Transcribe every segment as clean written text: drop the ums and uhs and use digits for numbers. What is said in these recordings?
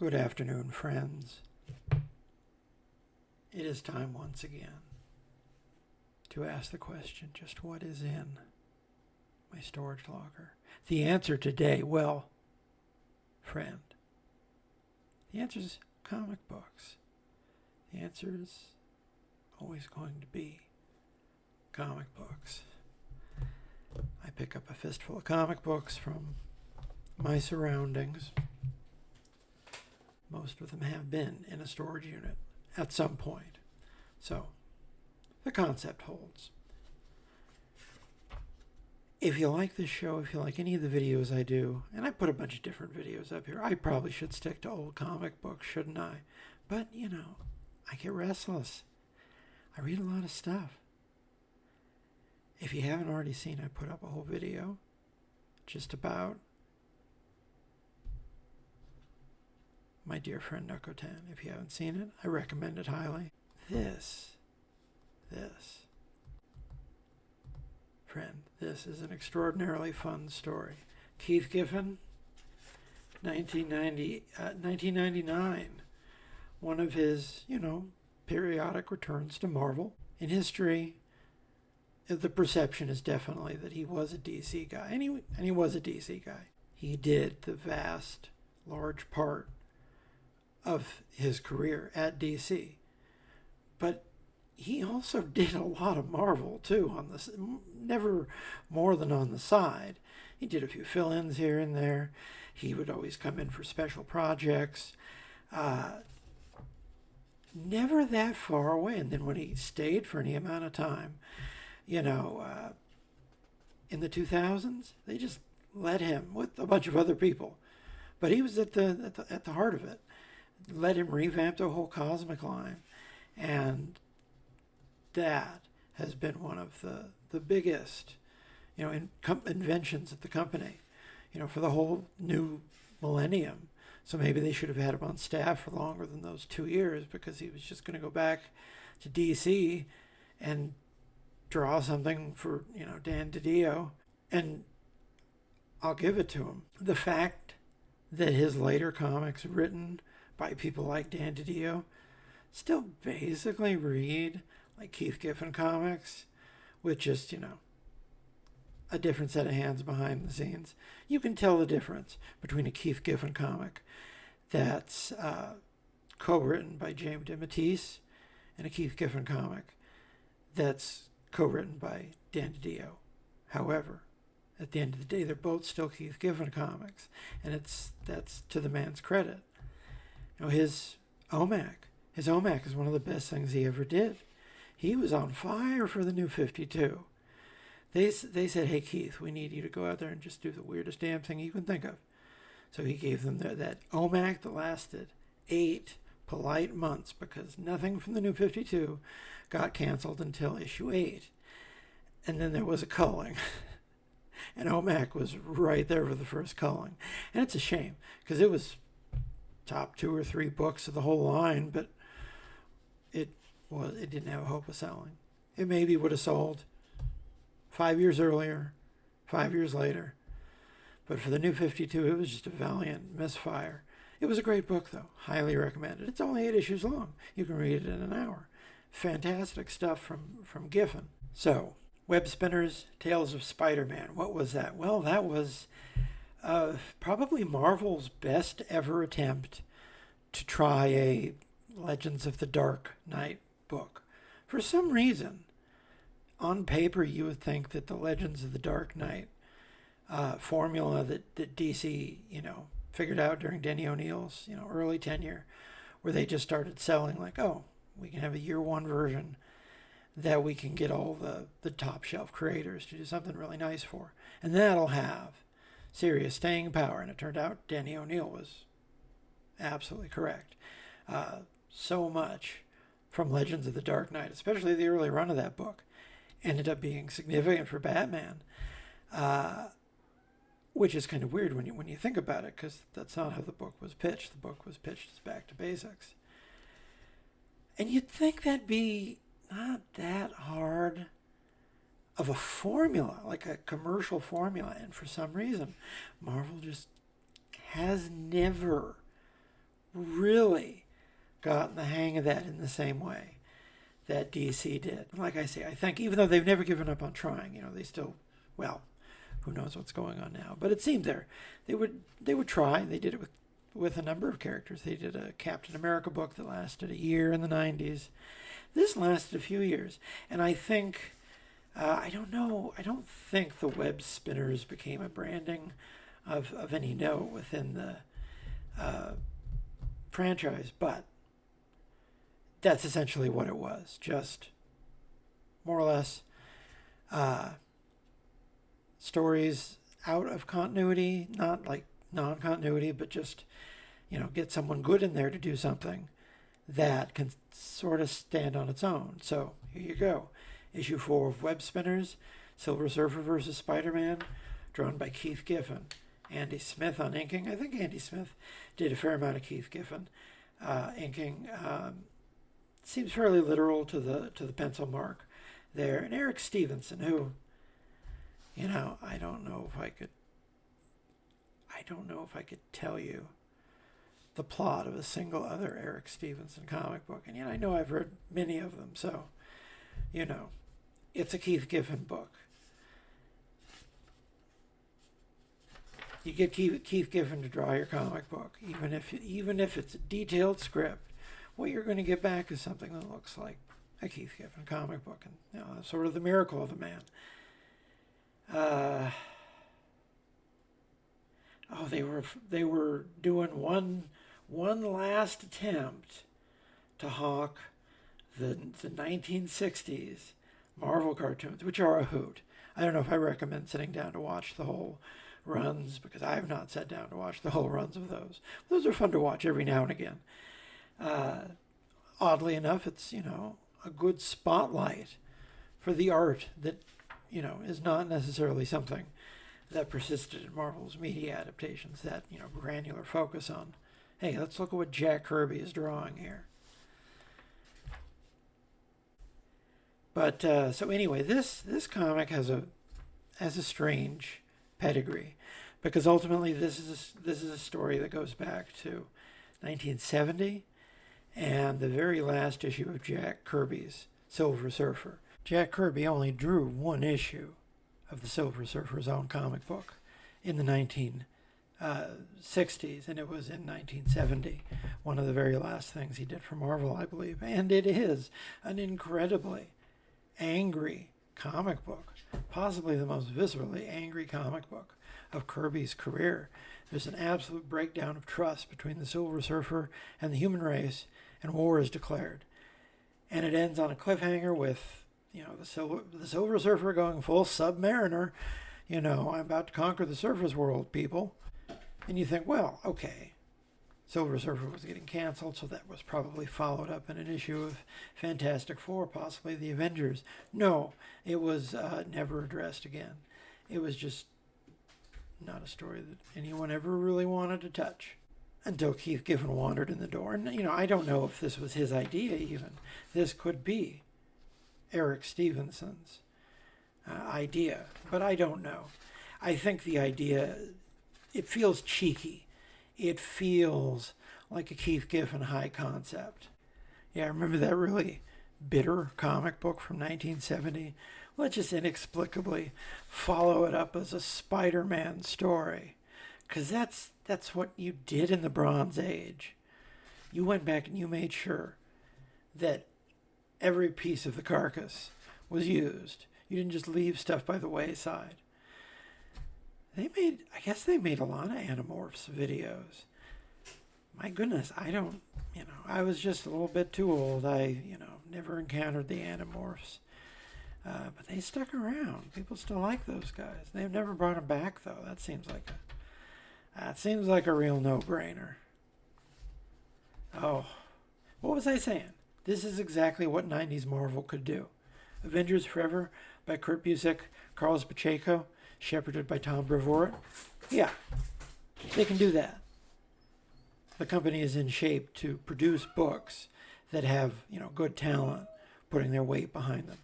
Good afternoon, friends. It is time once again to ask the question, just what is in my storage locker? The answer today, well, friend, the answer is comic books. The answer is always going to be comic books. I pick up a fistful of comic books from my surroundings. Most of them have been in a storage unit at some point. So, the concept holds. If you like this show, if you like any of the videos I do, and I put a bunch of different videos up here, I probably should stick to old comic books, shouldn't I? But, I get restless. I read a lot of stuff. If you haven't already seen, I put up a whole video just about my dear friend Nukotan. If you haven't seen it, I recommend it highly. This, friend, this is an extraordinarily fun story. Keith Giffen, 1999, one of his, periodic returns to Marvel. In history, the perception is definitely that he was a DC guy, and he was a DC guy. He did the vast, large part of his career at DC, but he also did a lot of Marvel too, never more than on the side. He did a few fill-ins here and there. He would always come in for special projects, never that far away. And then when he stayed for any amount of time, in the 2000s, they just let him with a bunch of other people, but he was at the heart of it. Let him revamp the whole cosmic line, and that has been one of the biggest, inventions of the company, for the whole new millennium. So maybe they should have had him on staff for longer than those 2 years, because he was just going to go back to DC and draw something for, Dan DiDio. And I'll give it to him. The fact that his later comics written by people like Dan DiDio still basically read like Keith Giffen comics, with just, a different set of hands behind the scenes. You can tell the difference between a Keith Giffen comic that's co-written by James DeMatteis and a Keith Giffen comic that's co-written by Dan DiDio. However, at the end of the day, they're both still Keith Giffen comics, and that's to the man's credit. His OMAC is one of the best things he ever did. He was on fire for the New 52. They said, "Hey Keith, we need you to go out there and just do the weirdest damn thing you can think of." So he gave them that OMAC that lasted 8 polite months, because nothing from the New 52 got canceled until issue 8. And then there was a culling. And OMAC was right there for the first culling. And it's a shame, because it was top 2 or 3 books of the whole line, but it didn't have a hope of selling. It maybe would have sold 5 years earlier, 5 years later. But for the New 52, it was just a valiant misfire. It was a great book, though. Highly recommended. It's only 8 issues long. You can read it in an hour. Fantastic stuff from Giffen. So, Webspinners, Tales of Spider-Man. What was that? Well, that was probably Marvel's best ever attempt to try a Legends of the Dark Knight book. For some reason, on paper, you would think that the Legends of the Dark Knight formula that DC, figured out during Denny O'Neil's, early tenure, where they just started selling like, oh, we can have a year 1 version that we can get all the top shelf creators to do something really nice for. And that'll have serious staying power. And it turned out Denny O'Neil was absolutely correct. So much from Legends of the Dark Knight, especially the early run of that book, ended up being significant for Batman, which is kind of weird when you think about it, because that's not how the book was pitched. The book was pitched as back to basics. And you'd think that'd be not that hard of a formula, like a commercial formula. And for some reason, Marvel just has never really gotten the hang of that in the same way that DC did. Like I say, I think even though they've never given up on trying, they still, well, who knows what's going on now. But it seemed they would try. They did it with a number of characters. They did a Captain America book that lasted a year in the 90s. This lasted a few years. And I think, I don't think the Webspinners became a branding of any note within the franchise, but that's essentially what it was. Just more or less stories out of continuity, not like non-continuity, but just, get someone good in there to do something that can sort of stand on its own. So here you go. Issue 4 of Webspinners, Silver Surfer versus Spider-Man, drawn by Keith Giffen. Andy Smith on inking. I think Andy Smith did a fair amount of Keith Giffen inking. Seems fairly literal to the pencil mark there. And Eric Stephenson, who, I don't know if I could tell you the plot of a single other Eric Stephenson comic book. And I know I've read many of them, so it's a Keith Giffen book. You get Keith Giffen to draw your comic book, even if it's a detailed script. What you're going to get back is something that looks like a Keith Giffen comic book, and that's sort of the miracle of the man. They were doing one last attempt to hawk the 1960s Marvel cartoons, which are a hoot. I don't know if I recommend sitting down to watch the whole runs, because I have not sat down to watch the whole runs of those. Those are fun to watch every now and again. Oddly enough, it's, a good spotlight for the art that, is not necessarily something that persisted in Marvel's media adaptations, that, granular focus on, hey, let's look at what Jack Kirby is drawing here. But, so anyway, this comic has a strange pedigree, because ultimately this is a story that goes back to 1970 and the very last issue of Jack Kirby's Silver Surfer. Jack Kirby only drew one issue of the Silver Surfer's own comic book in the 1960s, and it was in 1970, one of the very last things he did for Marvel, I believe. And it is an incredibly angry comic book, possibly the most viscerally angry comic book of Kirby's career. There's an absolute breakdown of trust between the Silver Surfer and the human race, and war is declared. And it ends on a cliffhanger with, the Silver Surfer going full Submariner, I'm about to conquer the surface world, people. And you think, well, okay, Silver Surfer was getting canceled, so that was probably followed up in an issue of Fantastic Four, possibly the Avengers. No, it was never addressed again. It was just not a story that anyone ever really wanted to touch, until Keith Giffen wandered in the door. And, I don't know if this was his idea even. This could be Eric Stephenson's idea, but I don't know. I think the idea, it feels cheeky. It feels like a Keith Giffen high concept. Yeah, I remember that really bitter comic book from 1970. Let's just inexplicably follow it up as a Spider-Man story. Because that's what you did in the Bronze Age. You went back and you made sure that every piece of the carcass was used. You didn't just leave stuff by the wayside. I guess they made a lot of Animorphs videos. My goodness, I was just a little bit too old. I, never encountered the Animorphs. But they stuck around. People still like those guys. They've never brought them back, though. That seems like a real no-brainer. Oh, what was I saying? This is exactly what 90s Marvel could do. Avengers Forever by Kurt Busiek, Karl Pacheco, shepherded by Tom Brevoort. Yeah, they can do that. The company is in shape to produce books that have, good talent putting their weight behind them.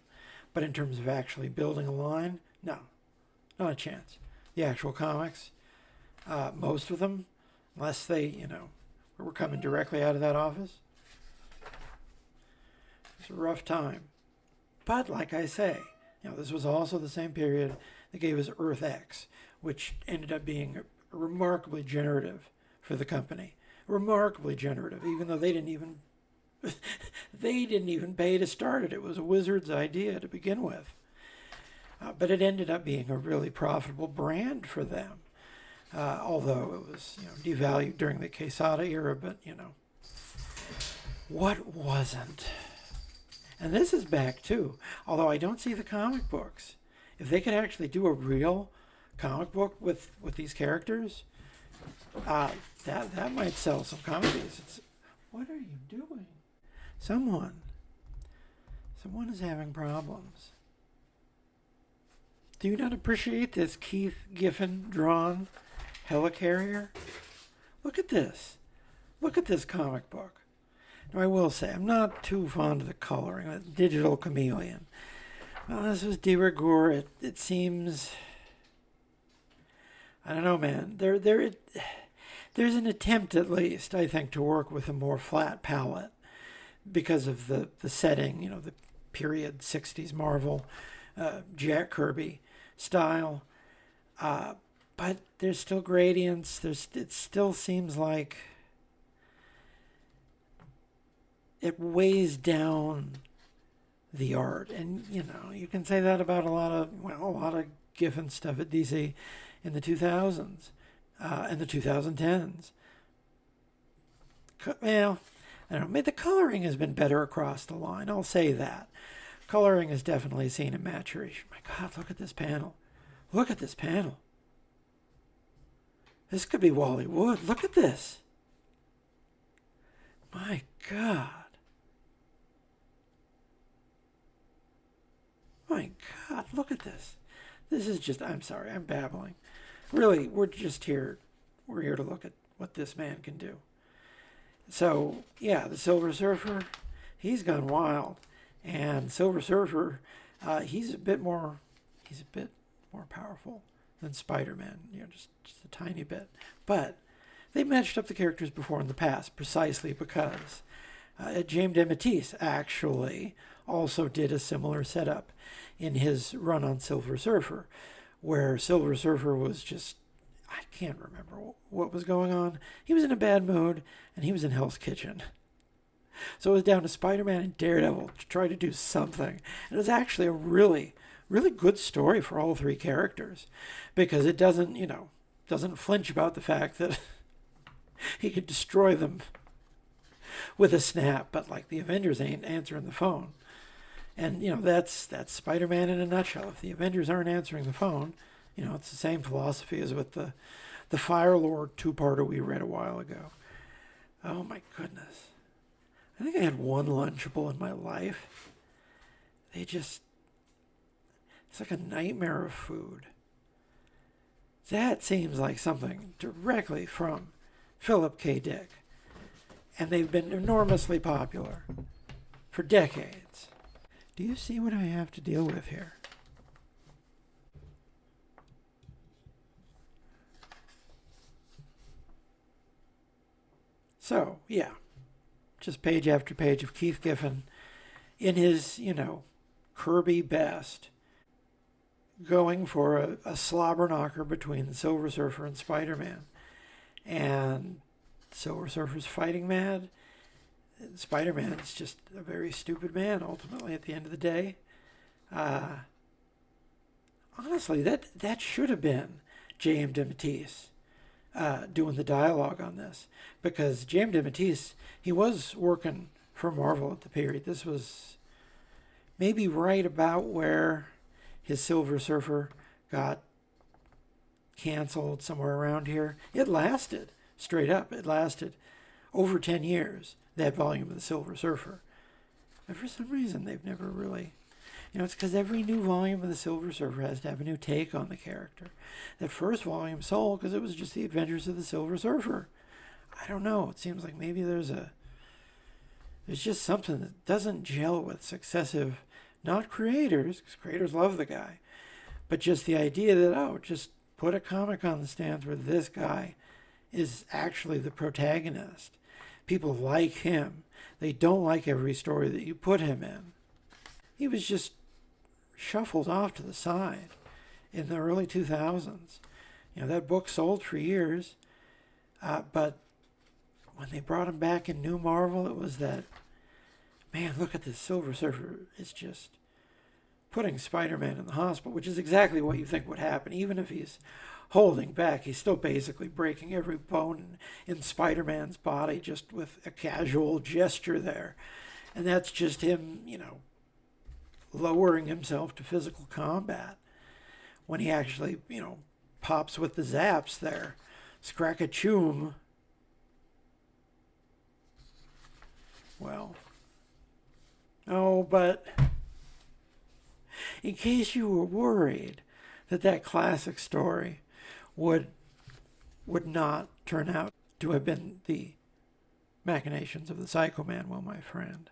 But in terms of actually building a line, no, not a chance. The actual comics, most of them, unless they, were coming directly out of that office. It's a rough time. But like I say, this was also the same period that gave us Earth X, which ended up being remarkably generative for the company. Remarkably generative, even though they didn't even pay to start it. It was a wizard's idea to begin with. But it ended up being a really profitable brand for them. Although it was devalued during the Quesada era, but what wasn't? And this is back too, although I don't see the comic books. If they could actually do a real comic book with these characters, that might sell some copies. What are you doing? Someone is having problems. Do you not appreciate this Keith Giffen drawn helicarrier? Look at this. Look at this comic book. Now, I will say, I'm not too fond of the coloring, that digital chameleon. Well, this was de rigueur. It seems... I don't know, man. There's an attempt, at least, I think, to work with a more flat palette because of the setting, the period 60s Marvel, Jack Kirby style. But there's still gradients. It still seems like it weighs down the art. And, you can say that about a lot of Giffen stuff at DC in the 2000s and the 2010s. Well, I don't know. Maybe the coloring has been better across the line. I'll say that. Coloring has definitely seen a maturation. My God, look at this panel. Look at this panel. This could be Wally Wood. Look at this. My God. My God, look at this. This is just, I'm sorry, I'm babbling. Really, we're here to look at what this man can do. So, yeah, the Silver Surfer, he's gone wild. And Silver Surfer, he's a bit more powerful than Spider-Man, just a tiny bit. But they matched up the characters before in the past, precisely because James Denis actually also did a similar setup in his run on Silver Surfer, where Silver Surfer was just, I can't remember what was going on. He was in a bad mood, and he was in Hell's Kitchen. So it was down to Spider-Man and Daredevil to try to do something. And it was actually a really, really good story for all three characters, because it doesn't flinch about the fact that he could destroy them with a snap, but like the Avengers ain't answering the phone. And, that's Spider-Man in a nutshell. If the Avengers aren't answering the phone, it's the same philosophy as with the Fire Lord two-parter we read a while ago. Oh, my goodness. I think I had one Lunchable in my life. It's like a nightmare of food. That seems like something directly from Philip K. Dick. And they've been enormously popular for decades. Do you see what I have to deal with here? So, yeah, just page after page of Keith Giffen in his, Kirby best, going for a slobber knocker between the Silver Surfer and Spider-Man. And Silver Surfer's fighting mad. Spider-Man's just a very stupid man, ultimately, at the end of the day. Honestly, that should have been James Denis doing the dialogue on this, because James Denis, he was working for Marvel at the period. This was maybe right about where his Silver Surfer got canceled, somewhere around here. It lasted, straight up, it lasted over 10 years, that volume of the Silver Surfer. And for some reason, they've never really... it's because every new volume of the Silver Surfer has to have a new take on the character. That first volume sold because it was just the Adventures of the Silver Surfer. I don't know. It seems like maybe there's just something that doesn't gel with successive, not creators, because creators love the guy, but just the idea that, just put a comic on the stands where this guy is actually the protagonist. people like him. They don't like every story that you put him in. He was just shuffled off to the side in the early 2000s. That book sold for years, but when they brought him back in New Marvel, it was that, man, look at this Silver Surfer. It's just putting Spider-Man in the hospital, which is exactly what you think would happen. Even if he's holding back, he's still basically breaking every bone in Spider-Man's body just with a casual gesture there. And that's just him, lowering himself to physical combat when he actually, pops with the zaps there. Scrack-a-choom. Well. Oh, but in case you were worried that classic story would not turn out to have been the machinations of the Psycho Man, well, my friend,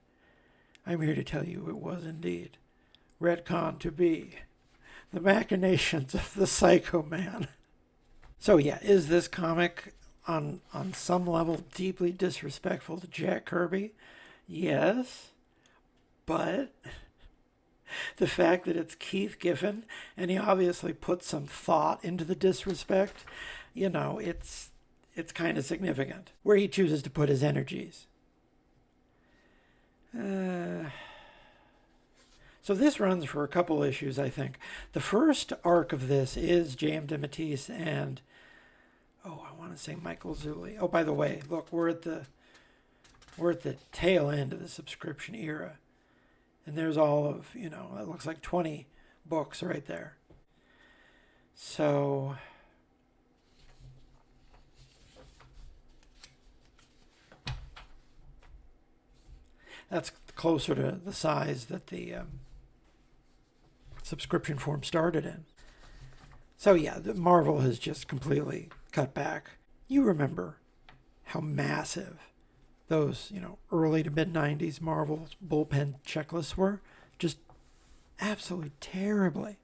I'm here to tell you it was indeed retcon to be the machinations of the Psycho Man. So yeah, is this comic on some level deeply disrespectful to Jack Kirby? Yes, but the fact that it's Keith Giffen and he obviously put some thought into the disrespect, it's kind of significant where he chooses to put his energies. So this runs for a couple issues, I think. The first arc of this is J.M. DeMatteis and, I want to say Michael Zulli. Oh, by the way, look, we're at the tail end of the subscription era. And there's all of, it looks like 20 books right there. So that's closer to the size that the subscription form started in. So yeah, Marvel has just completely cut back. You remember how massive those, early to mid-90s Marvel bullpen checklists were? Just absolutely terribly,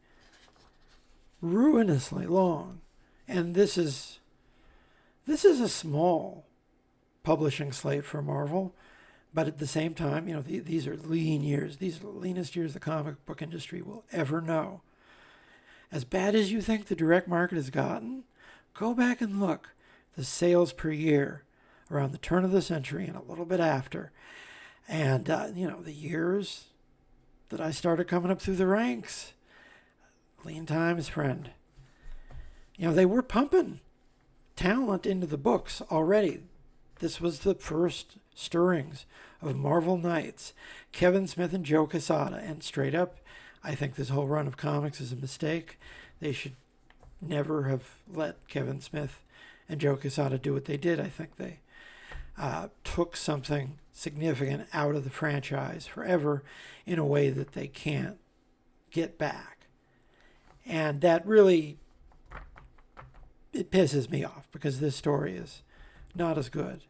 ruinously long. And this is a small publishing slate for Marvel, but at the same time, these are lean years. These are the leanest years the comic book industry will ever know. As bad as you think the direct market has gotten, go back and look. The sales per year around the turn of the century and a little bit after. And, the years that I started coming up through the ranks. Lean times, friend. They were pumping talent into the books already. This was the first stirrings of Marvel Knights, Kevin Smith and Joe Quesada. And straight up, I think this whole run of comics is a mistake. They should never have let Kevin Smith and Joe Quesada do what they did. I think they took something significant out of the franchise forever in a way that they can't get back. And that really, it pisses me off because this story is not as good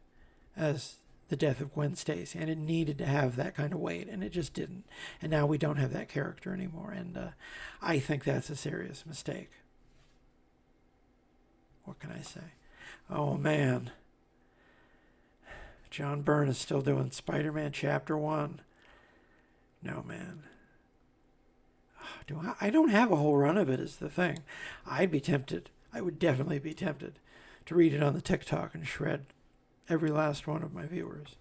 as the death of Gwen Stacy, and it needed to have that kind of weight, and it just didn't. And now we don't have that character anymore, and I think that's a serious mistake. What can I say? Oh, man. John Byrne is still doing Spider-Man Chapter 1. No, man. I don't have a whole run of it is the thing. I'd be tempted. I would definitely be tempted to read it on the TikTok and shred every last one of my viewers.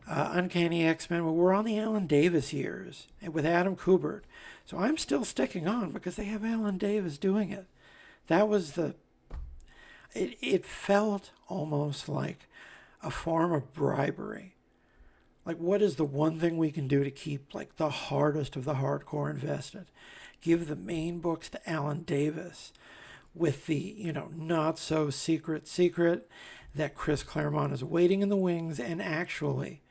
Uncanny X-Men, well, we're on the Alan Davis years and with Adam Kubert. So I'm still sticking on because they have Alan Davis doing it. That was it felt almost like a form of bribery. Like, what is the one thing we can do to keep, like, the hardest of the hardcore invested? Give the main books to Alan Davis with the, not so secret that Chris Claremont is waiting in the wings and actually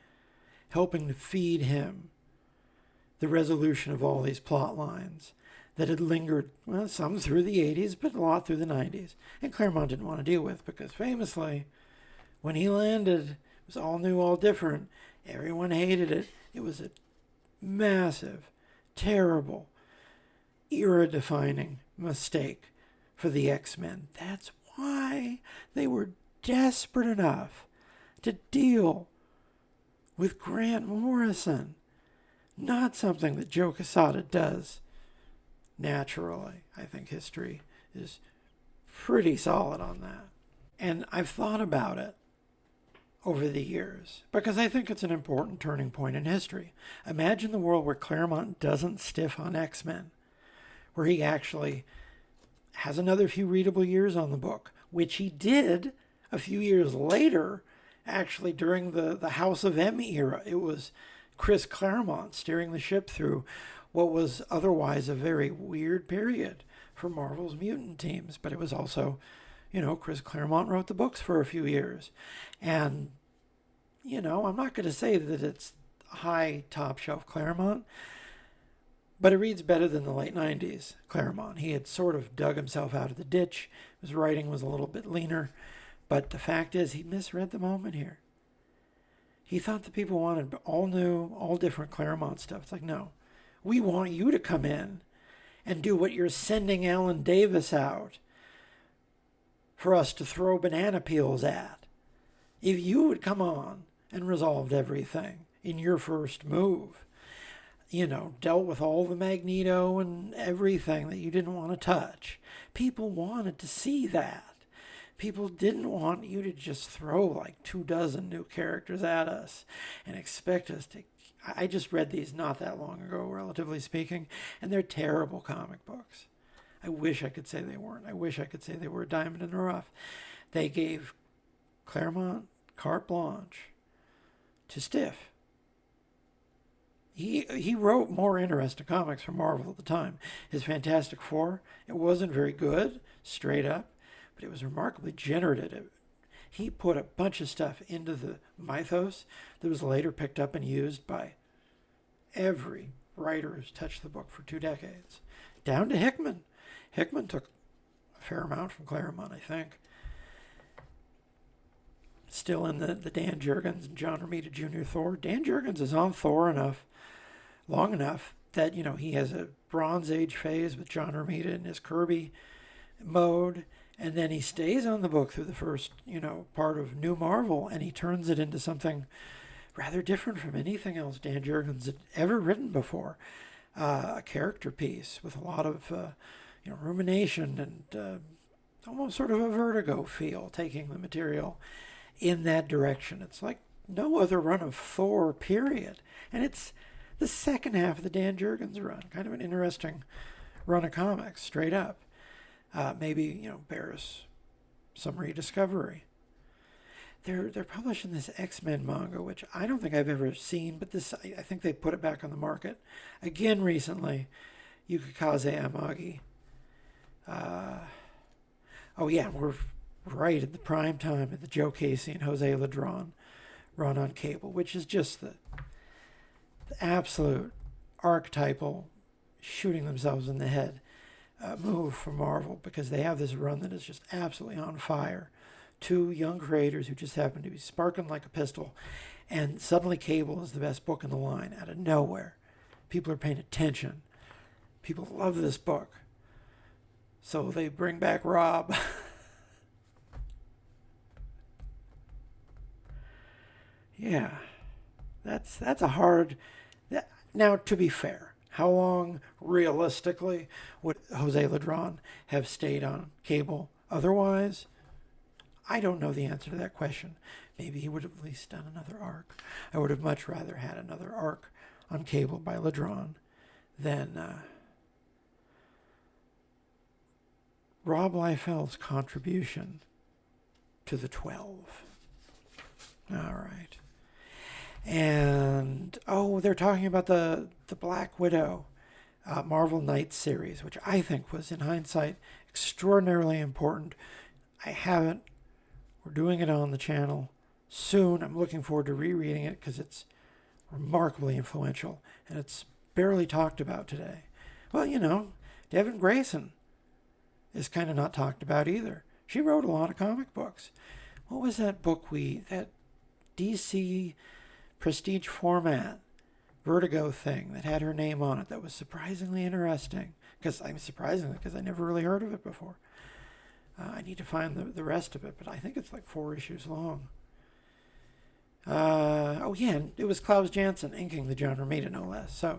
helping to feed him the resolution of all these plot lines that had lingered, well, some through the 80s, but a lot through the 90s. And Claremont didn't want to deal with because famously, when he landed, it was all new, all different. Everyone hated it. It was a massive, terrible, era-defining mistake for the X-Men. That's why they were desperate enough to deal with Grant Morrison. Not something that Joe Quesada does naturally. I think history is pretty solid on that. And I've thought about it over the years because I think it's an important turning point in history. Imagine the world where Claremont doesn't stiff on X-Men, where he actually has another few readable years on the book, which he did a few years later, actually during the House of M era. It was Chris Claremont steering the ship through what was otherwise a very weird period for Marvel's mutant teams. But it was also, Chris Claremont wrote the books for a few years. And, I'm not going to say that it's high top shelf Claremont, but it reads better than the late 90s Claremont. He had sort of dug himself out of the ditch. His writing was a little bit leaner. But the fact is, he misread the moment here. He thought the people wanted all new, all different Claremont stuff. It's like, no, we want you to come in and do what you're sending Alan Davis out for us to throw banana peels at. If you would come on and resolved everything in your first move, dealt with all the Magneto and everything that you didn't want to touch, people wanted to see that. People didn't want you to just throw like 24 new characters at us and expect us to. I just read these not that long ago, relatively speaking, and they're terrible comic books. I wish I could say they weren't. I wish I could say they were a diamond in the rough. They gave Claremont carte blanche to stiff. He wrote more interesting comics for Marvel at the time. His Fantastic Four, it wasn't very good, straight up. But it was remarkably generative. He put a bunch of stuff into the mythos that was later picked up and used by every writer who's touched the book for 2 decades. Down to Hickman. Hickman took a fair amount from Claremont, I think. Still in the Dan Jurgens and John Romita Jr. Thor. Dan Jurgens is on Thor long enough that, he has a Bronze Age phase with John Romita in his Kirby mode. And then he stays on the book through the first, part of New Marvel, and he turns it into something rather different from anything else Dan Jurgens had ever written before. A character piece with a lot of, rumination and almost sort of a Vertigo feel, taking the material in that direction. It's like no other run of Thor, period. And it's the second half of the Dan Jurgens run, kind of an interesting run of comics, straight up. Maybe, bears some rediscovery. They're publishing this X-Men manga, which I don't think I've ever seen, but I think they put it back on the market again recently. Yukikaze Amagi. We're right at the prime time of the Joe Casey and Jose Ladron run on cable, which is just the absolute archetypal shooting themselves in the head move for Marvel, because they have this run that is just absolutely on fire. 2 young creators who just happen to be sparking like a pistol, and suddenly Cable is the best book in the line out of nowhere. People are paying attention. People love this book. So they bring back Rob. Yeah, that's a hard. Now, to be fair, how long, realistically, would Jose Ladron have stayed on cable otherwise? I don't know the answer to that question. Maybe he would have at least done another arc. I would have much rather had another arc on cable by Ladron than Rob Liefeld's contribution to the 12. All right. And, they're talking about the Black Widow Marvel Knights series, which I think was, in hindsight, extraordinarily important. I haven't. We're doing it on the channel soon. I'm looking forward to rereading it because it's remarkably influential, and it's barely talked about today. Well, Devin Grayson is kind of not talked about either. She wrote a lot of comic books. What was that book that DC prestige format Vertigo thing that had her name on it that was surprisingly interesting? Because I never really heard of it before. I need to find the rest of it, but I think it's like 4 issues long. Oh yeah, and it was Klaus Janson inking the John Romita, no less. So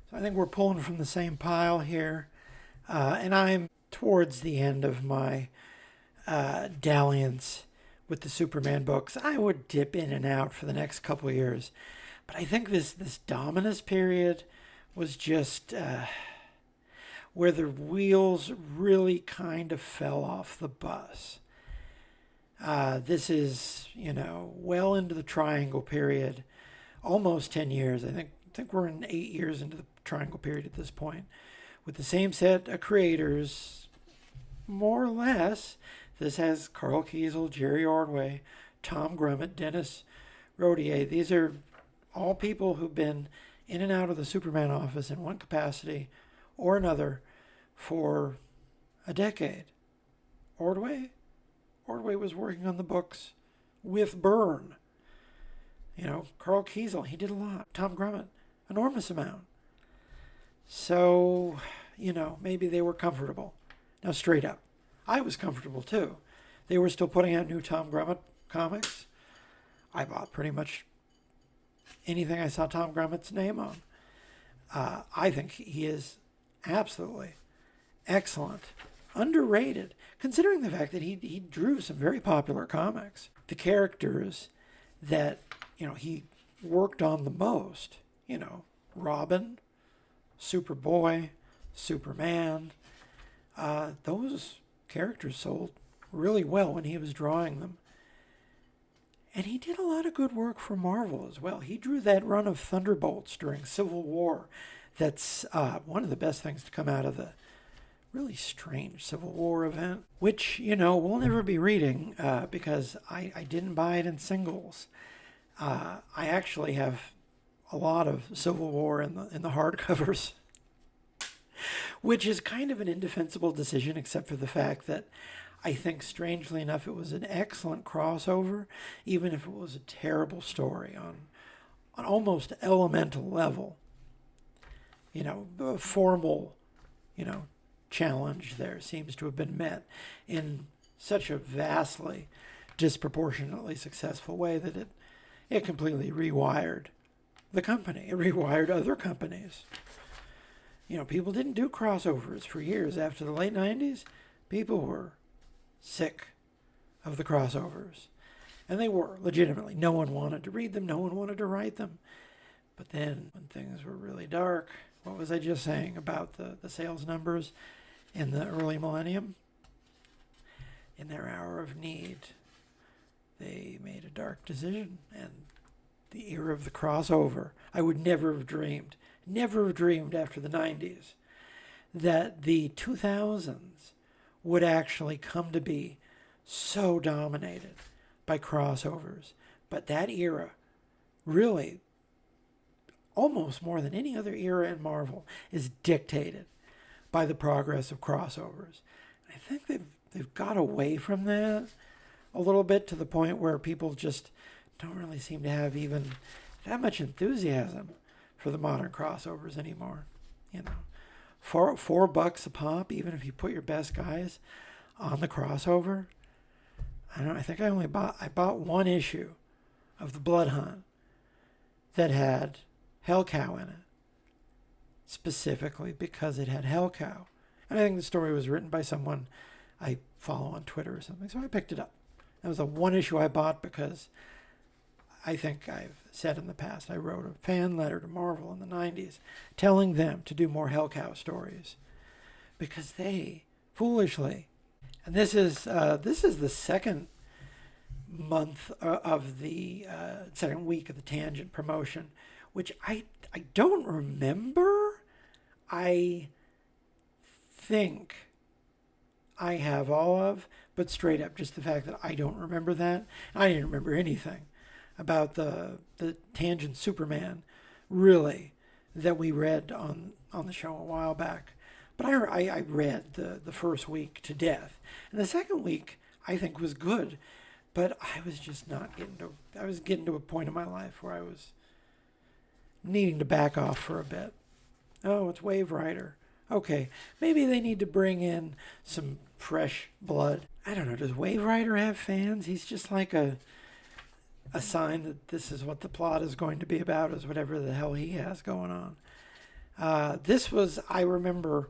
So I think we're pulling from the same pile here, and I'm towards the end of my dalliance with the Superman books. I would dip in and out for the next couple of years, but I think this Dominus period was just where the wheels really kind of fell off the bus. This is, well into the Triangle period, almost 10 years. I think we're in 8 years into the Triangle period at this point, with the same set of creators, more or less. This has Karl Kesel, Jerry Ordway, Tom Grummett, Denis, Rodier. These are all people who've been in and out of the Superman office in one capacity or another for a decade. Ordway was working on the books with Byrne. Karl Kesel, he did a lot. Tom Grummett, enormous amount. So, maybe they were comfortable. Now, straight up, I was comfortable too. They were still putting out new Tom Grummett comics. I bought pretty much anything I saw Tom Grummett's name on. I think he is absolutely excellent, underrated, considering the fact that he drew some very popular comics. The characters that, he worked on the most, Robin, Superboy, Superman, those characters sold really well when he was drawing them. And he did a lot of good work for Marvel as well. He drew that run of Thunderbolts during Civil War. That's one of the best things to come out of the really strange Civil War event, which, we'll never be reading because I didn't buy it in singles. I actually have a lot of Civil War in the hardcovers, which is kind of an indefensible decision, except for the fact that I think, strangely enough, it was an excellent crossover, even if it was a terrible story on an almost elemental level. The formal, challenge there seems to have been met in such a vastly, disproportionately successful way that it completely rewired the company. It rewired other companies. People didn't do crossovers for years after the late 90s. People were sick of the crossovers. And they were, legitimately. No one wanted to read them. No one wanted to write them. But then, when things were really dark, what was I just saying about the sales numbers in the early millennium? In their hour of need, they made a dark decision. And the era of the crossover, I would never have dreamed after the 90s that the 2000s would actually come to be so dominated by crossovers. But that era, really, almost more than any other era in Marvel, is dictated by the progress of crossovers. I think they've got away from that a little bit, to the point where people just don't really seem to have even that much enthusiasm for the modern crossovers anymore. $4 a pop, even if you put your best guys on the crossover. I think I bought one issue of the Blood Hunt that had Hell Cow in it, specifically because it had Hell Cow. And I think the story was written by someone I follow on Twitter or something, so I picked it up. That was the one issue I bought because I think I've said in the past, I wrote a fan letter to Marvel in the 90s telling them to do more Hell Cow stories because they, foolishly, and this is the second month of the second week of the Tangent promotion, which I don't remember. I think I have all of, but straight up, just the fact that I don't remember that. I didn't remember anything about the Tangent Superman, really, that we read on the show a while back. But I read the first week to death. And the second week, I think, was good. But I was just not I was getting to a point in my life where I was needing to back off for a bit. Oh, it's Wave Rider. Okay, maybe they need to bring in some fresh blood. I don't know, does Wave Rider have fans? He's just like a sign that this is what the plot is going to be about, is whatever the hell he has going on. This was, I remember,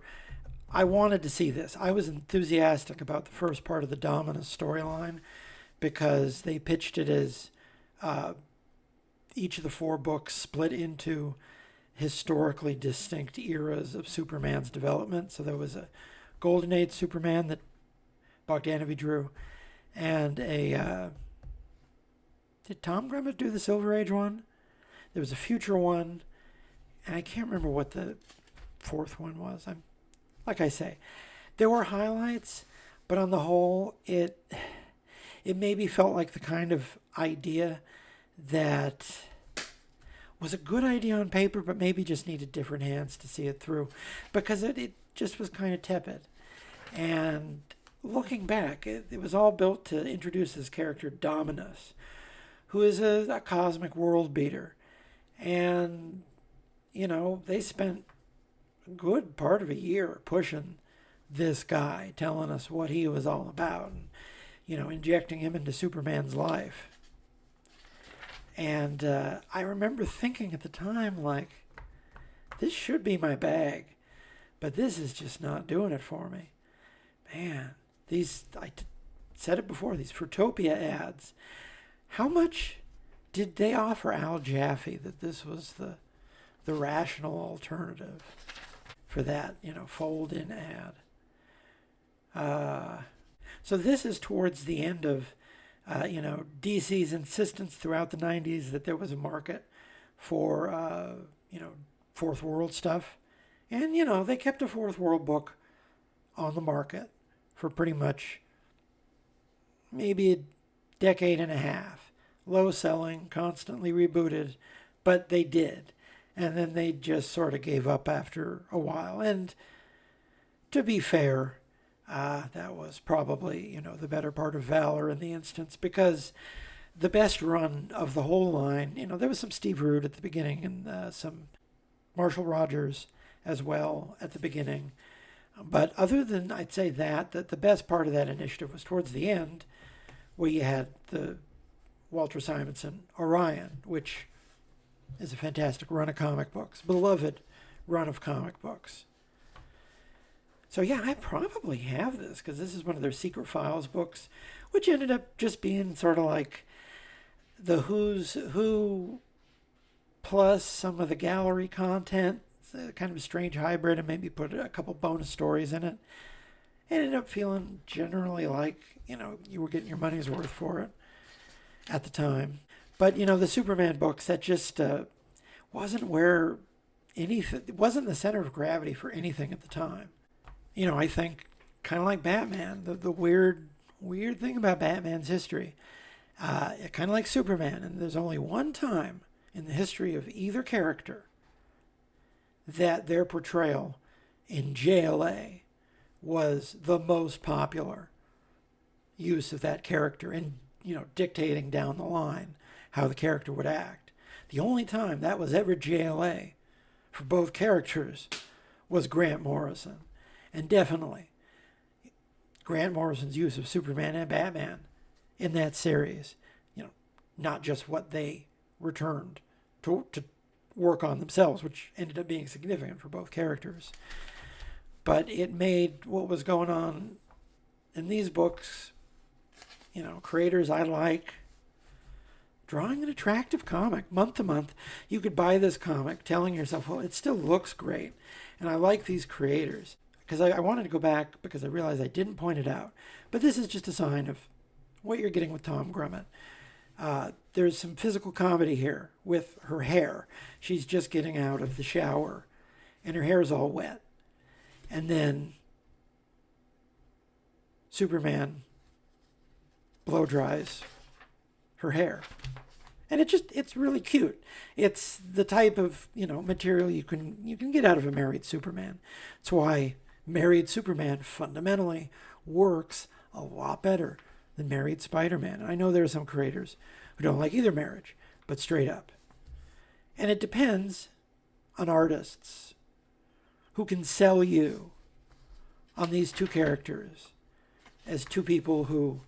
I wanted to see this. I was enthusiastic about the first part of the Dominus storyline because they pitched it as each of the 4 books split into historically distinct eras of Superman's development. So there was a Golden Age Superman that Bogdanovich drew, and a did Tom Grummett do the Silver Age one? There was a future one, and I can't remember what the 4th one was. Like I say, there were highlights, but on the whole, it maybe felt like the kind of idea that was a good idea on paper, but maybe just needed different hands to see it through, because it just was kind of tepid. And looking back, it was all built to introduce this character Dominus, who is a cosmic world beater. And, they spent a good part of a year pushing this guy, telling us what he was all about, and, injecting him into Superman's life. And I remember thinking at the time, like, this should be my bag, but this is just not doing it for me. Man, I said it before, these Fruitopia ads, how much did they offer Al Jaffe that this was the rational alternative for that, fold-in ad? So this is towards the end of DC's insistence throughout the 90s that there was a market for, fourth world stuff. And, they kept a fourth world book on the market for pretty much maybe a decade and a half. Low selling, constantly rebooted, but they did. And then they just sort of gave up after a while. And to be fair, that was probably, the better part of valor in the instance, because the best run of the whole line, there was some Steve Root at the beginning and some Marshall Rogers as well at the beginning. But other than, I'd say that the best part of that initiative was towards the end, where you had the Walter Simonson Orion, which is a fantastic run of comic books, beloved run of comic books. So yeah, I probably have this because this is one of their Secret Files books, which ended up just being sort of like the Who's Who plus some of the gallery content. It's kind of a strange hybrid, and maybe put a couple bonus stories in it. It ended up feeling generally like, you were getting your money's worth for it at the time. But, the Superman books, that just wasn't where anything, it wasn't the center of gravity for anything at the time. I think kind of like Batman, the weird thing about Batman's history, kind of like Superman, and there's only one time in the history of either character that their portrayal in JLA was the most popular use of that character and, dictating down the line how the character would act. The only time that was ever JLA for both characters was Grant Morrison. And definitely Grant Morrison's use of Superman and Batman in that series, not just what they returned to work on themselves, which ended up being significant for both characters, but it made what was going on in these books, creators I like, drawing an attractive comic month to month. You could buy this comic telling yourself, well, it still looks great, and I like these creators. Because I wanted to go back because I realized I didn't point it out. But this is just a sign of what you're getting with Tom Grummett. There's some physical comedy here with her hair. She's just getting out of the shower, and her hair's all wet. And then Superman blow dries her hair. And it's really cute. It's the type of, material you can get out of a married Superman. It's why married Superman fundamentally works a lot better than married Spider-Man. I know there are some creators who don't like either marriage, but straight up. And it depends on artists who can sell you on these two characters as two people who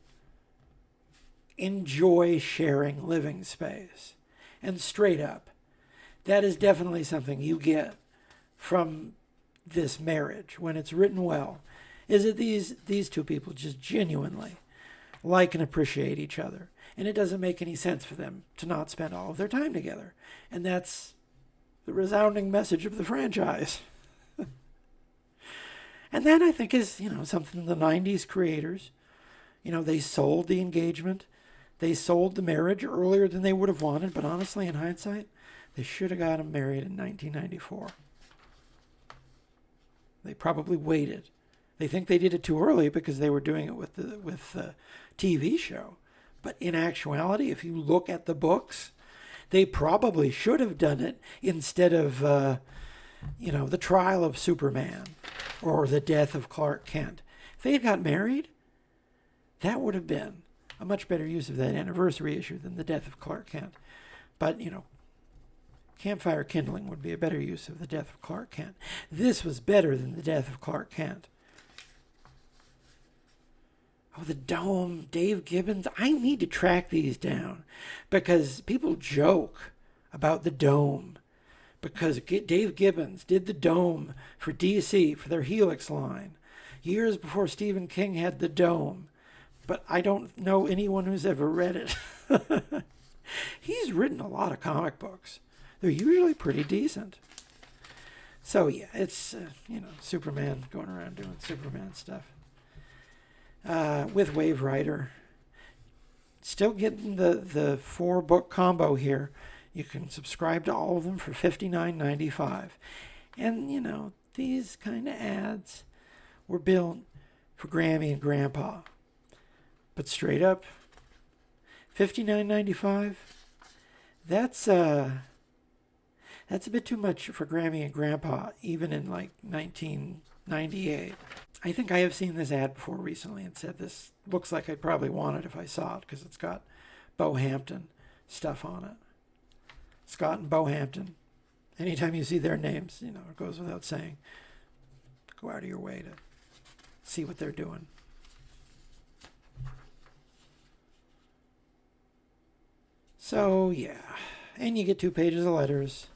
enjoy sharing living space. And straight up, that is definitely something you get from this marriage when it's written well, is that these two people just genuinely like and appreciate each other. And it doesn't make any sense for them to not spend all of their time together. And that's the resounding message of the franchise. And that, I think, is, something the 90s creators, they sold the engagement. They sold the marriage earlier than they would have wanted. But honestly, in hindsight, they should have got him married in 1994. They probably waited. They think they did it too early because they were doing it with the TV show. But in actuality, if you look at the books, they probably should have done it instead of, the trial of Superman or the death of Clark Kent. If they had got married, that would have been a much better use of that anniversary issue than the death of Clark Kent. But, campfire kindling would be a better use of the death of Clark Kent. This was better than the death of Clark Kent. Oh, the Dome, Dave Gibbons. I need to track these down because people joke about the Dome because Dave Gibbons did the Dome for DC for their Helix line years before Stephen King had the Dome. But I don't know anyone who's ever read it. He's written a lot of comic books. They're usually pretty decent. So, yeah, it's, Superman going around doing Superman stuff. With Wave Rider. Still getting the 4-book combo here. You can subscribe to all of them for $59.95. And, these kind of ads were built for Grammy and Grandpa. But straight up, $59.95, that's a bit too much for Grammy and Grandpa, even in like 1998. I think I have seen this ad before recently and said this looks like I'd probably want it if I saw it because it's got Bo Hampton stuff on it. Scott and Bo Hampton. Anytime you see their names, it goes without saying, go out of your way to see what they're doing. So, yeah. And you get 2 pages of letters.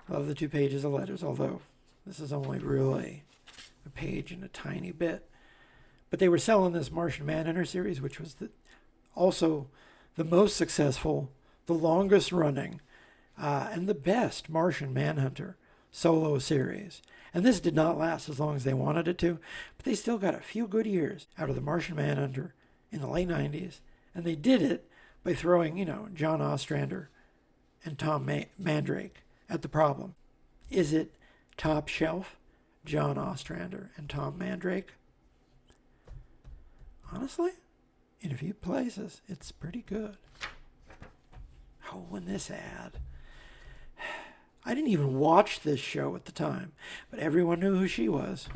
Love the 2 pages of letters, although this is only really a page and a tiny bit. But they were selling this Martian Manhunter series, which was also the most successful, the longest running, and the best Martian Manhunter solo series. And this did not last as long as they wanted it to, but they still got a few good years out of the Martian Manhunter in the late 90s. And they did it by throwing, John Ostrander and Tom Mandrake at the problem. Is it top shelf, John Ostrander and Tom Mandrake? Honestly, in a few places, it's pretty good. Oh, and this ad. I didn't even watch this show at the time, but everyone knew who she was.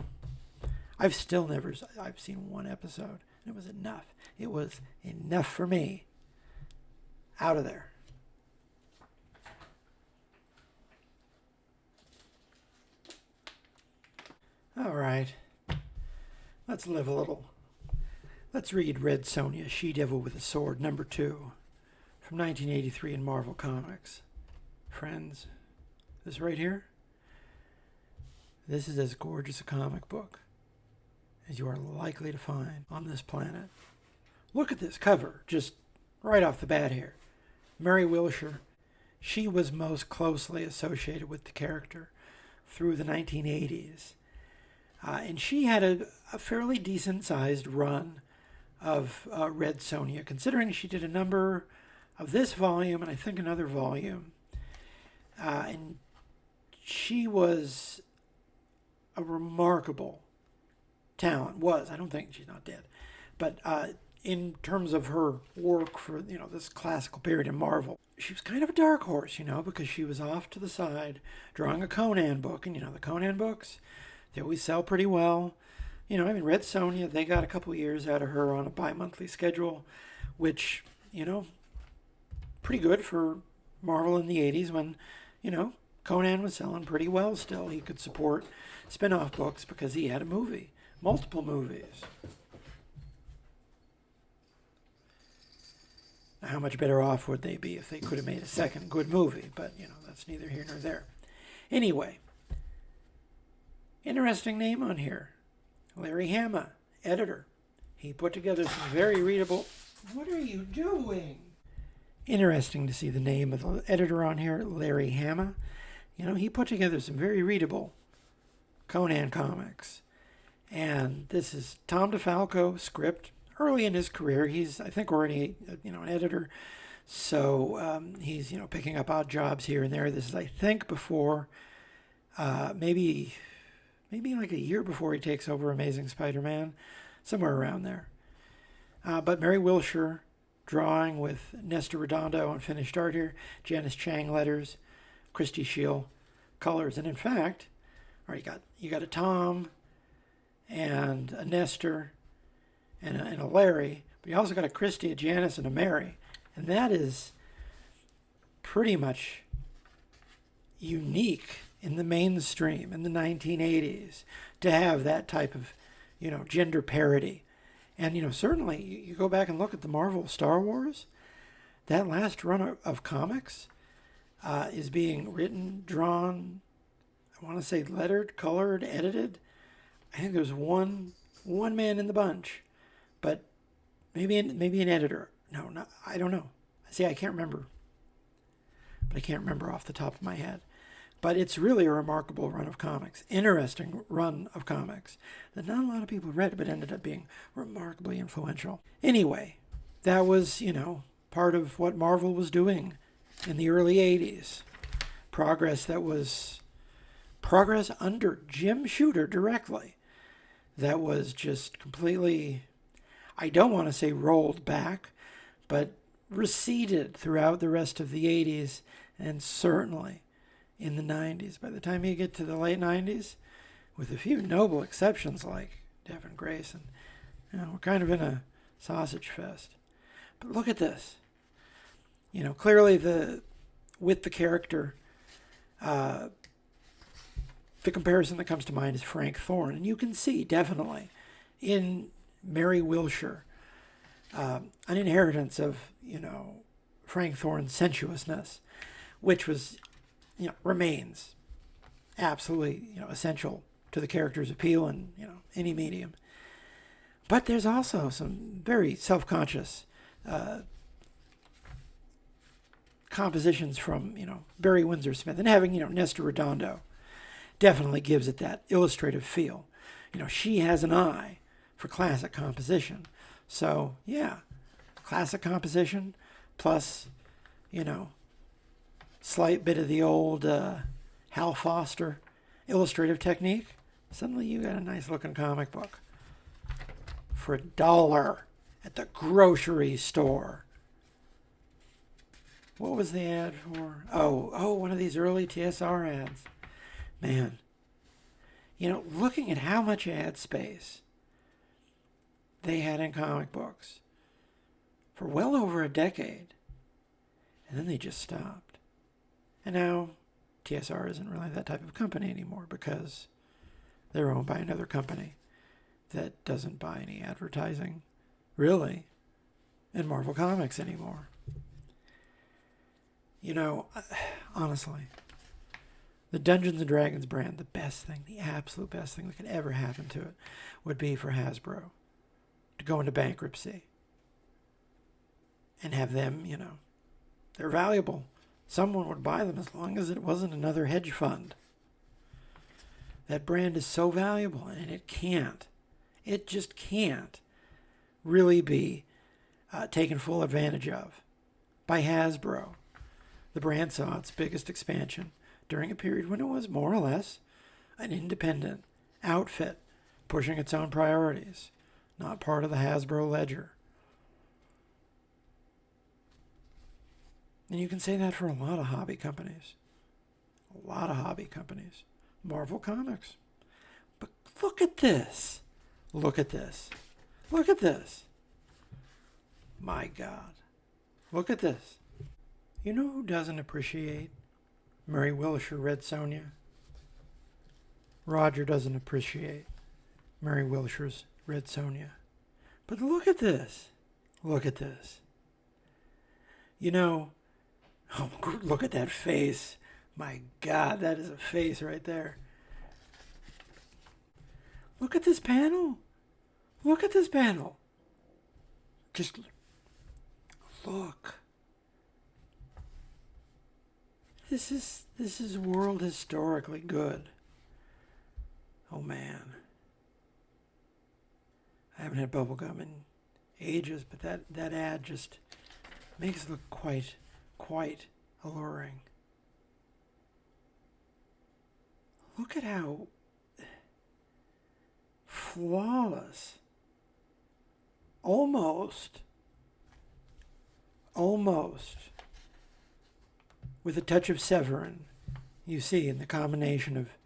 I've seen 1 episode, and it was enough. It was enough for me. Out of there. All right. Let's live a little. Let's read Red Sonja, She-Devil with a Sword, number 2, from 1983 in Marvel Comics. Friends, this right here, this is as gorgeous a comic book as you are likely to find on this planet. Look at this cover, just right off the bat here. Mary Wilshire, she was most closely associated with the character through the 1980s. And she had a fairly decent-sized run of Red Sonja, considering she did a number of this volume and I think another volume. And she was a remarkable talent. I don't think she's not dead. But in terms of her work for, this classical period in Marvel, she was kind of a dark horse, because she was off to the side drawing a Conan book. And, the Conan books, they always sell pretty well. Red Sonja, they got a couple years out of her on a bi-monthly schedule, which, pretty good for Marvel in the 80s when, Conan was selling pretty well still. He could support spin-off books because he had a movie, multiple movies. Now, how much better off would they be if they could have made a second good movie? But, that's neither here nor there. Anyway, interesting name on here. Larry Hama, editor. He put together some very readable... What are you doing? Interesting to see the name of the editor on here, Larry Hama. He put together some very readable Conan comics. And this is Tom DeFalco script. Early in his career, he's, I think, already, an editor. So he's, picking up odd jobs here and there. This is, I think, before, maybe like a year before he takes over Amazing Spider-Man, somewhere around there. But Mary Wilshire drawing with Nestor Redondo on finished art here, Janice Chang letters, Christy Shield colors, and in fact, you got a Tom and a Nestor and a Larry, but you also got a Christy, a Janice, and a Mary, and that is pretty much unique in the mainstream in the 1980s to have that type of, gender parity. And, certainly you go back and look at the Marvel Star Wars, that last run of comics is being written, drawn, I want to say lettered, colored, edited. I think there's one man in the bunch, but maybe an editor. No, I don't know. See, I can't remember. But I can't remember off the top of my head. But it's really a remarkable run of comics. Interesting run of comics that not a lot of people read, but ended up being remarkably influential. Anyway, that was, part of what Marvel was doing in the early 80s. Progress under Jim Shooter directly. That was just completely, I don't want to say rolled back, but receded throughout the rest of the 80s and certainly in the 90s. By the time you get to the late 90s, with a few noble exceptions like Devin Grayson, we're kind of in a sausage fest. But look at this. Clearly with the character, the comparison that comes to mind is Frank Thorne. And you can see definitely in Mary Wilshire an inheritance of, Frank Thorne's sensuousness, which was, remains absolutely, essential to the character's appeal in, any medium. But there's also some very self-conscious compositions from, Barry Windsor Smith, and having, Nestor Redondo definitely gives it that illustrative feel. She has an eye for classic composition. So, yeah, classic composition plus, slight bit of the old Hal Foster illustrative technique. Suddenly you got a nice looking comic book for $1 at the grocery store. What was the ad for? Oh, one of these early TSR ads. Man, looking at how much ad space they had in comic books for well over a decade, and then they just stopped. And now TSR isn't really that type of company anymore because they're owned by another company that doesn't buy any advertising, really, in Marvel Comics anymore. Honestly, the Dungeons & Dragons brand, the absolute best thing that could ever happen to it would be for Hasbro to go into bankruptcy and have them, they're valuable. Someone would buy them as long as it wasn't another hedge fund. That brand is so valuable, and it just can't really be taken full advantage of by Hasbro. The brand saw its biggest expansion during a period when it was more or less an independent outfit pushing its own priorities, not part of the Hasbro ledger. And you can say that for a lot of hobby companies. Marvel Comics. But look at this. Look at this. My God. Look at this. You know who doesn't appreciate Mary Wilshire read Sonja. Roger doesn't appreciate Mary Wilshire's read Sonja. But look at this. Look at this. You know, oh, look at that face. My God, that is a face right there. Look at this panel. Look at this panel. Just look. This is world historically good. Oh man. I haven't had bubblegum in ages, but that ad just makes it look quite alluring. Look at how flawless, almost, with a touch of Severin, you see in the combination of,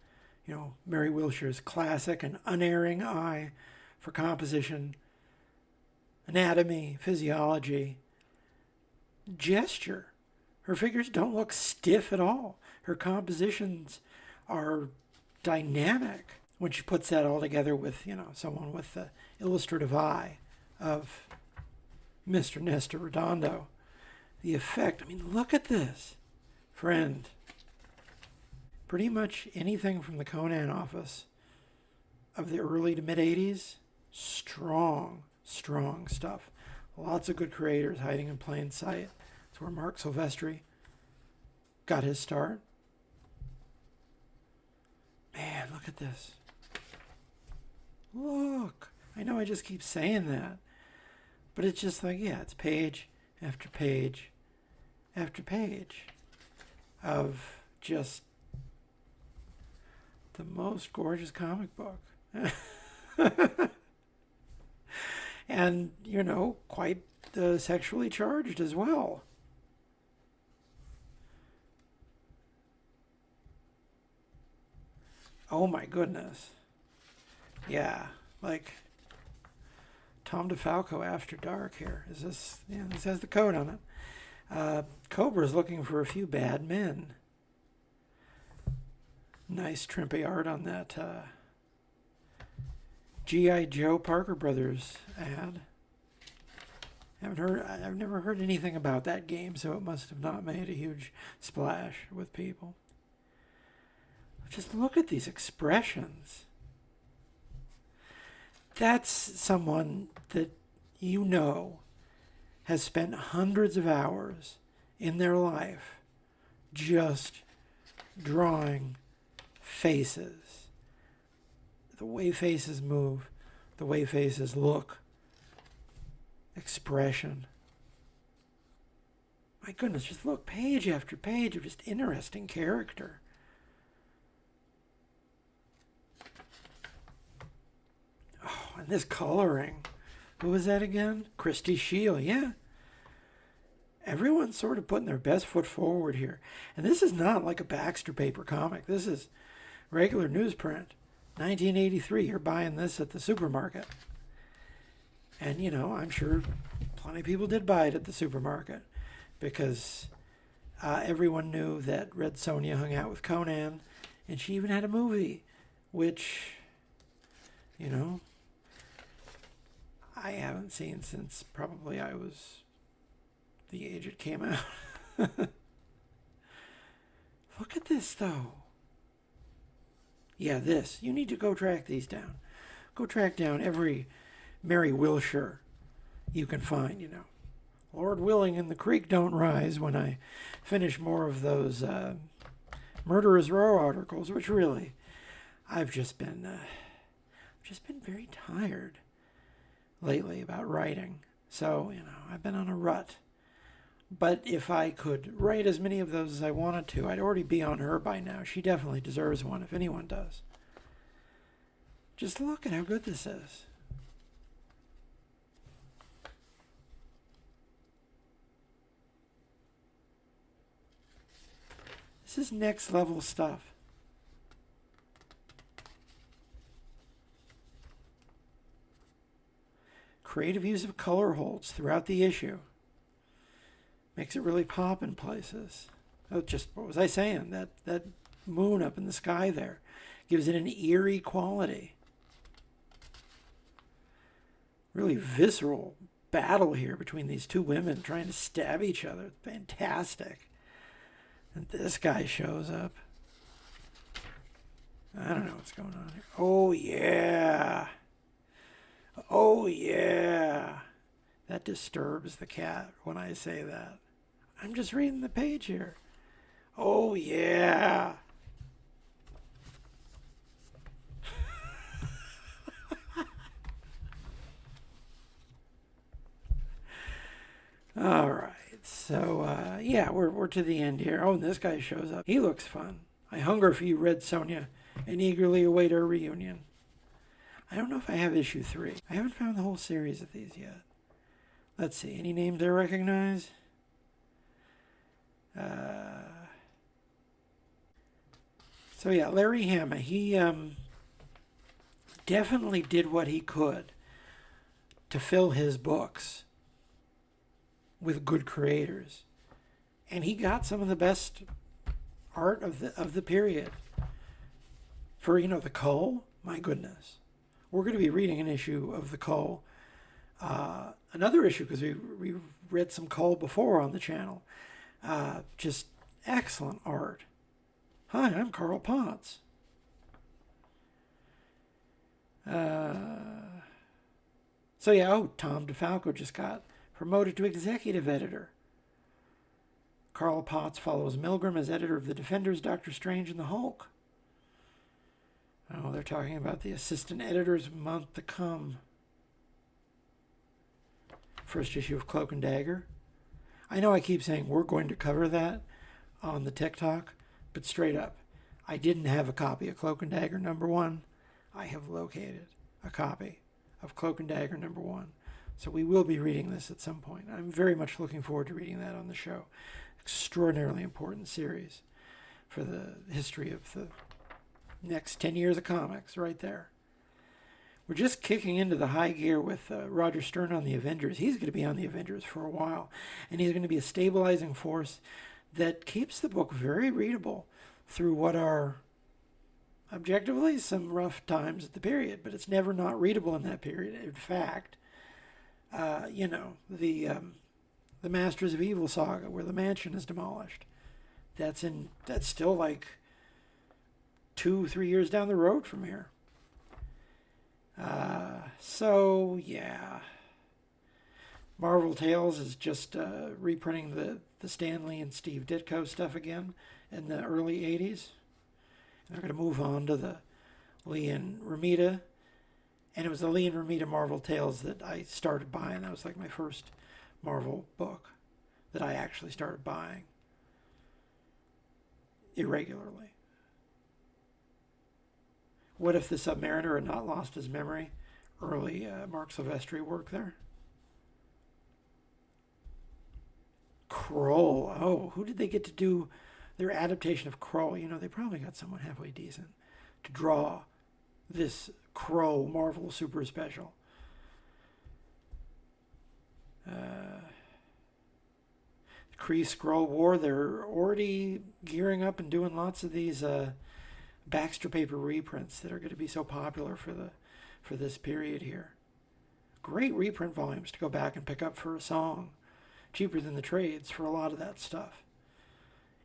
Mary Wilshire's classic and unerring eye for composition, anatomy, physiology, gesture. Her figures don't look stiff at all. Her compositions are dynamic when she puts that all together with, someone with the illustrative eye of Mr. Nestor Redondo. The effect, look at this, friend. Pretty much anything from the Conan office of the early to mid-'80s, strong stuff. Lots of good creators hiding in plain sight. That's where Mark Silvestri got his start. Man, look at this. Look. I know I just keep saying that. But it's just like, it's page after page after page of just the most gorgeous comic book. And, quite sexually charged as well. Oh my goodness. Yeah, like Tom DeFalco After Dark here. Is this, this has the code on it. Cobra's looking for a few bad men. Nice trimpy art on that G.I. Joe Parker Brothers ad. I've never heard anything about that game, so it must have not made a huge splash with people. Just look at these expressions. That's someone that has spent hundreds of hours in their life just drawing faces. The way faces move, the way faces look, expression. My goodness, just look, page after page of just interesting character. Oh, and this coloring. Who was that again? Christy Shield, yeah. Everyone's sort of putting their best foot forward here. And this is not like a Baxter paper comic. This is regular newsprint. 1983, you're buying this at the supermarket. And, I'm sure plenty of people did buy it at the supermarket because everyone knew that Red Sonja hung out with Conan, and she even had a movie, which, I haven't seen since probably I was the age it came out. Look at this, though. Yeah, this. You need to go track these down. Go track down every Mary Wilshire you can find, Lord willing and the creek don't rise when I finish more of those Murderers Row articles, which really, I've just been very tired lately about writing. So, I've been on a rut. But if I could write as many of those as I wanted to, I'd already be on her by now. She definitely deserves one, if anyone does. Just look at how good this is. This is next level stuff. Creative use of color holds throughout the issue. Makes it really pop in places. Oh, just what was I saying? That moon up in the sky there gives it an eerie quality. Really visceral battle here between these two women trying to stab each other. Fantastic. And this guy shows up. I don't know what's going on here. Oh, yeah. Oh, yeah. That disturbs the cat when I say that. I'm just reading the page here. Oh, yeah. All right. So, yeah, we're to the end here. Oh, and this guy shows up. He looks fun. I hunger for you, Red Sonja, and eagerly await our reunion. I don't know if I have issue 3. I haven't found the whole series of these yet. Let's see. Any names I recognize? So, yeah, Larry Hama, he definitely did what he could to fill his books with good creators. And he got some of the best art of the period. For, the Cull, my goodness. We're going to be reading an issue of the Cull. Another issue, because we read some Cull before on the channel. Just excellent art. Hi, I'm Karl Potts. So yeah, Tom DeFalco just got promoted to executive editor. Karl Potts follows Milgram as editor of the Defenders, Doctor Strange, and the Hulk. Oh, they're talking about the assistant editor's month to come. First issue of Cloak and Dagger. I know I keep saying we're going to cover that on the TikTok, but straight up, I didn't have a copy of Cloak and Dagger #1. I have located a copy of Cloak and Dagger #1. So we will be reading this at some point. I'm very much looking forward to reading that on the show. Extraordinarily important series for the history of the next 10 years of comics right there. We're just kicking into the high gear with Roger Stern on the Avengers. He's going to be on the Avengers for a while, and he's going to be a stabilizing force that keeps the book very readable through what are objectively some rough times at the period, but it's never not readable in that period. In fact, the Masters of Evil saga, where the mansion is demolished, that's still like 2-3 years down the road from here. So yeah, Marvel Tales is just reprinting the Stan Lee and Steve Ditko stuff again in the early 80s. And they're going to move on to the Lee and Romita. And it was the Lee and Romita Marvel Tales that I started buying. That was like my first Marvel book that I actually started buying irregularly. What if the Submariner had not lost his memory? Early Mark Silvestri work there. Kroll. Oh, who did they get to do their adaptation of Kroll? They probably got someone halfway decent to draw this Kroll Marvel Super Special. Kree-Skrull War, they're already gearing up and doing lots of these Baxter paper reprints that are going to be so popular for this period here. Great reprint volumes to go back and pick up for a song. Cheaper than the trades for a lot of that stuff.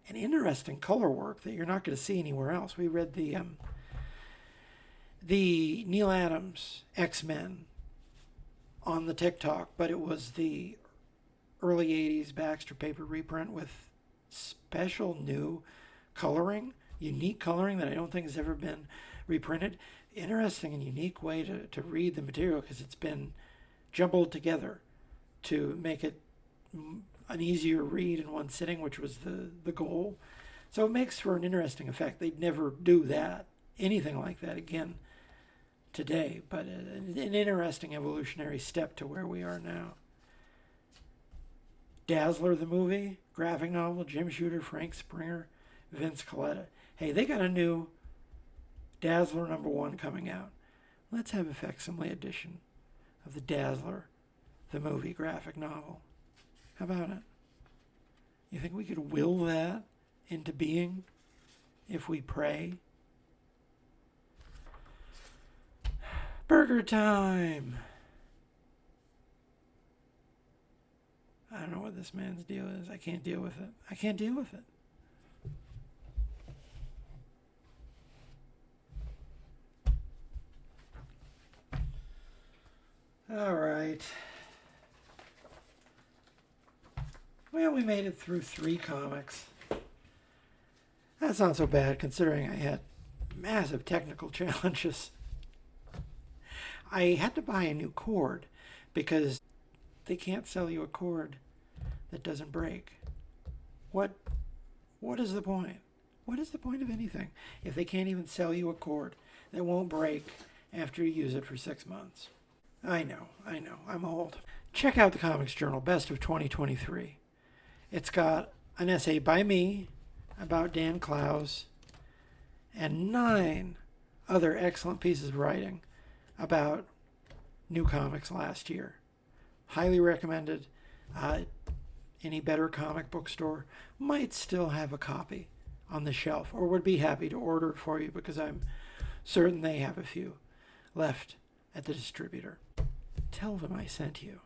And interesting color work that you're not going to see anywhere else. We read the Neil Adams X-Men on the TikTok, but it was the early 80s Baxter paper reprint with special new coloring, unique coloring that I don't think has ever been reprinted. Interesting and unique way to read the material, because it's been jumbled together to make it an easier read in one sitting, which was the goal. So it makes for an interesting effect. They'd never do that, anything like that again today, but an interesting evolutionary step to where we are now. Dazzler the movie, graphic novel, Jim Shooter, Frank Springer, Vince Coletta. Hey, they got a new Dazzler #1 coming out. Let's have a facsimile edition of the Dazzler the movie graphic novel. How about it? You think we could will that into being if we pray. Burger time! I don't know what this man's deal is. I can't deal with it. I can't deal with it. All right. Well, we made it through 3 comics. That's not so bad considering I had massive technical challenges. I had to buy a new cord because they can't sell you a cord that doesn't break. What is the point? What is the point of anything if they can't even sell you a cord that won't break after you use it for 6 months? I know, I'm old. Check out the Comics Journal Best of 2023. It's got an essay by me about Dan Clowes and 9 other excellent pieces of writing about new comics last year. Highly recommended. Any better comic book store might still have a copy on the shelf or would be happy to order it for you because I'm certain they have a few left at the distributor. Tell them I sent you.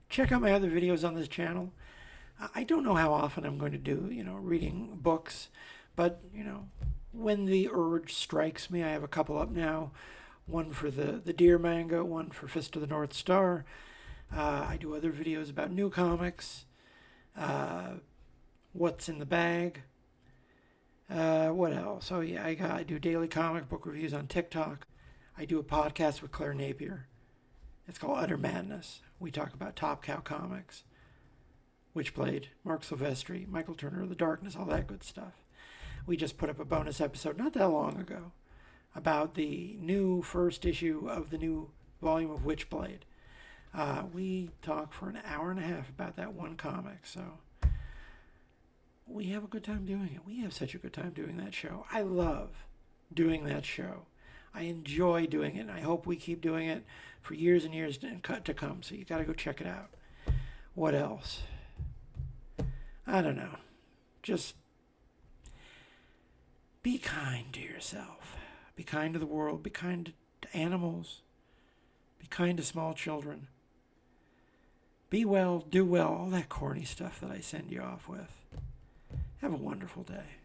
Check out my other videos on this channel. I don't know how often I'm going to do, reading books, but, when the urge strikes me, I have a couple up now. One for the Deer manga, one for Fist of the North Star. I do other videos about new comics, what's in the bag. What else? Oh yeah, I do daily comic book reviews on TikTok. I do a podcast with Claire Napier. It's called Udder Madness. We talk about Top Cow Comics, Witchblade, Mark Silvestri, Michael Turner of the Darkness, all that good stuff. We just put up a bonus episode not that long ago about the new first issue of the new volume of Witchblade. We talk for an hour and a half about that one comic, so we have a good time doing it. We have such a good time doing that show. I love doing that show. I enjoy doing it, and I hope we keep doing it for years and years to come, so you got to go check it out. What else? I don't know. Just be kind to yourself. Be kind to the world. Be kind to animals. Be kind to small children. Be well, do well, all that corny stuff that I send you off with. Have a wonderful day.